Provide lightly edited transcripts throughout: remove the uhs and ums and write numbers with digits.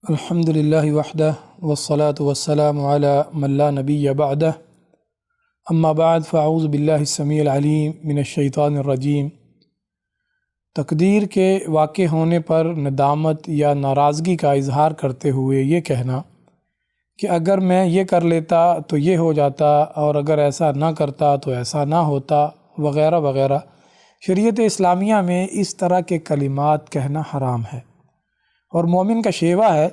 الحمد للہ وحدہ والصلاة والسلام علی من لا نبی بعدہ اما بعد فاعوذ باللہ السمیع العلیم من الشیطان الرجیم۔ تقدیر کے واقع ہونے پر ندامت یا ناراضگی کا اظہار کرتے ہوئے یہ کہنا کہ اگر میں یہ کر لیتا تو یہ ہو جاتا، اور اگر ایسا نہ کرتا تو ایسا نہ ہوتا، وغیرہ وغیرہ، شریعت اسلامیہ میں اس طرح کے کلمات کہنا حرام ہے، اور مومن کا شیوہ ہے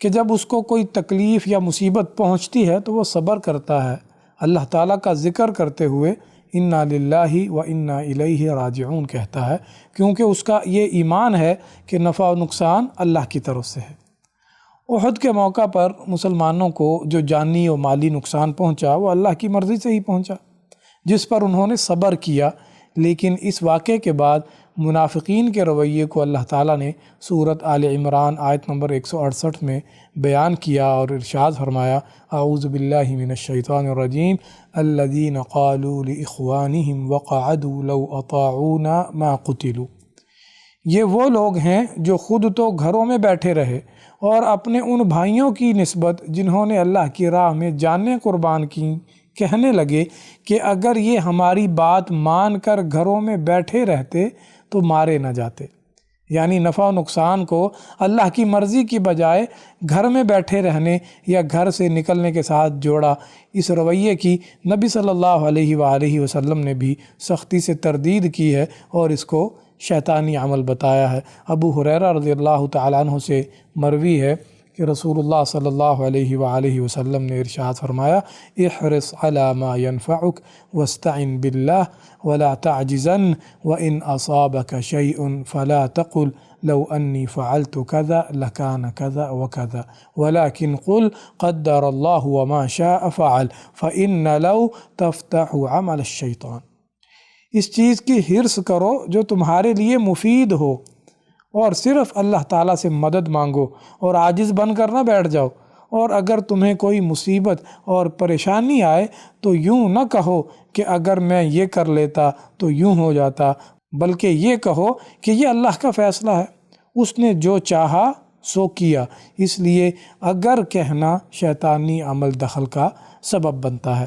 کہ جب اس کو کوئی تکلیف یا مصیبت پہنچتی ہے تو وہ صبر کرتا ہے، اللہ تعالیٰ کا ذکر کرتے ہوئے انا للہ و انا الیہ راجعون کہتا ہے، کیونکہ اس کا یہ ایمان ہے کہ نفع و نقصان اللہ کی طرف سے ہے۔ احد کے موقع پر مسلمانوں کو جو جانی و مالی نقصان پہنچا وہ اللہ کی مرضی سے ہی پہنچا، جس پر انہوں نے صبر کیا، لیکن اس واقعے کے بعد منافقین کے رویے کو اللہ تعالیٰ نے سورۃ آل عمران آیت نمبر 168 میں بیان کیا اور ارشاد فرمایا، اعوذ باللہ من الشیطان الرجیم، الذین قالوا لاخوانہم وقعدوا لو اطاعونا ما قتلوا۔ یہ وہ لوگ ہیں جو خود تو گھروں میں بیٹھے رہے اور اپنے ان بھائیوں کی نسبت جنہوں نے اللہ کی راہ میں جانیں قربان کیں کہنے لگے کہ اگر یہ ہماری بات مان کر گھروں میں بیٹھے رہتے تو مارے نہ جاتے، یعنی نفع و نقصان کو اللہ کی مرضی کی بجائے گھر میں بیٹھے رہنے یا گھر سے نکلنے کے ساتھ جوڑا۔ اس رویے کی نبی صلی اللہ علیہ وآلہ وسلم نے بھی سختی سے تردید کی ہے اور اس کو شیطانی عمل بتایا ہے۔ ابو ہریرہ رضی اللہ تعالیٰ عنہ سے مروی ہے کہ رسول اللہ صلی اللہ علیہ وآلہ وسلم نے ارشاد فرمایا، احرص علی ما ينفعک واستعن باللہ ولا تعجزن وان اصابک شیء فلا تقل لو انی فعلت کذا لکان کذا وکذا ولکن قل قدر اللہ وما شاء فعل فإن لو تفتح عمل الشیطان۔ اس چیز کی حرص کرو جو تمہارے لیے مفید ہو، اور صرف اللہ تعالیٰ سے مدد مانگو اور عاجز بن کر نہ بیٹھ جاؤ، اور اگر تمہیں کوئی مصیبت اور پریشانی آئے تو یوں نہ کہو کہ اگر میں یہ کر لیتا تو یوں ہو جاتا، بلکہ یہ کہو کہ یہ اللہ کا فیصلہ ہے، اس نے جو چاہا سو کیا۔ اس لیے اگر کہنا شیطانی عمل دخل کا سبب بنتا ہے۔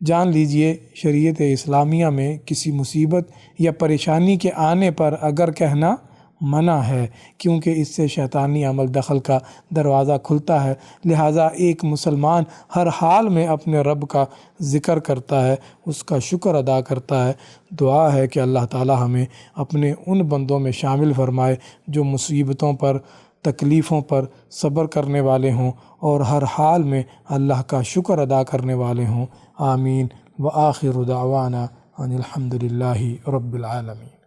جان لیجئے شریعت اسلامیہ میں کسی مصیبت یا پریشانی کے آنے پر اگر کہنا منع ہے، کیونکہ اس سے شیطانی عمل دخل کا دروازہ کھلتا ہے، لہٰذا ایک مسلمان ہر حال میں اپنے رب کا ذکر کرتا ہے، اس کا شکر ادا کرتا ہے۔ دعا ہے کہ اللہ تعالی ہمیں اپنے ان بندوں میں شامل فرمائے جو مصیبتوں پر، تکلیفوں پر صبر کرنے والے ہوں اور ہر حال میں اللہ کا شکر ادا کرنے والے ہوں۔ آمین۔ وآخر دعوانا ان الحمد للہ رب العالمین۔